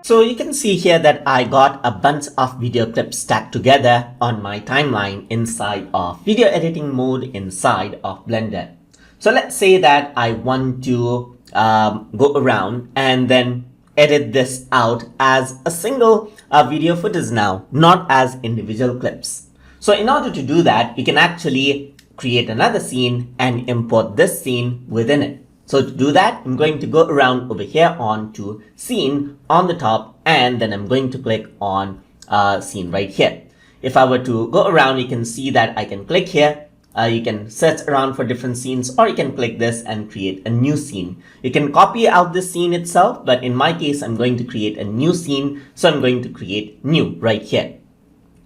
So you can see here that I got a bunch of video clips stacked together on my timeline inside of video editing mode inside of Blender. So let's say that I want to go around and then edit this out as a single video footage now, not as individual clips. So in order to do that, you can actually create another scene and import this scene within it. So to do that, I'm going to go around over here on to scene on the top, and then I'm going to click on scene right here. If I were to go around, you can see that I can click here. You can search around for different scenes, or you can click this and create a new scene. You can copy out this scene itself, but in my case, I'm going to create a new scene. So I'm going to create new right here.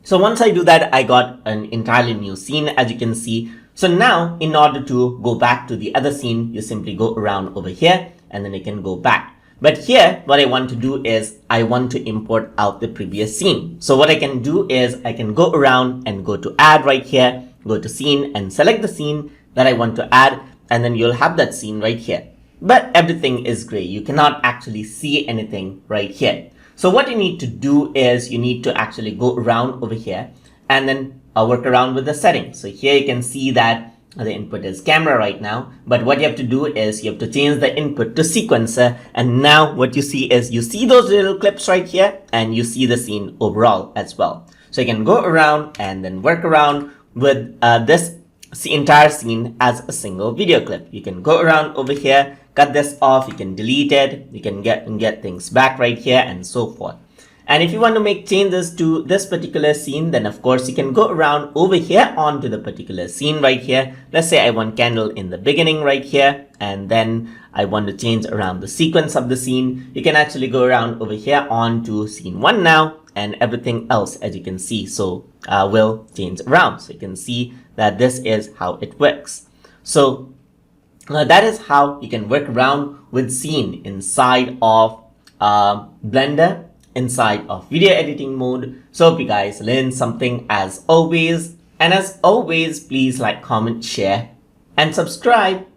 So once I do that, I got an entirely new scene, as you can see. So now, in order to go back to the other scene, you simply go around over here and then you can go back. But here, what I want to do is I want to import out the previous scene. So what I can do is I can go around and go to add right here, go to scene and select the scene that I want to add, and then you'll have that scene right here. But everything is gray. You cannot actually see anything right here. So what you need to do is you need to actually go around over here and then work around with the settings. So here you can see that the input is camera right now, but what you have to do is you have to change the input to sequencer, and now what you see is you see those little clips right here and you see the scene overall as well. So you can go around and then work around with this entire scene as a single video clip. You can go around over here, cut this off, you can delete it, you can get things back right here and so forth. And if you want to make changes to this particular scene, then of course you can go around over here onto the particular scene right here. Let's say I want candle in the beginning right here, and then I want to change around the sequence of the scene. You can actually go around over here onto scene 1 now, and everything else, as you can see, so will change around. So you can see that this is how it works. So that is how you can work around with scene inside of Blender, inside of video editing mode. So hope you guys learned something as always. And as always, please like, comment, share, and subscribe.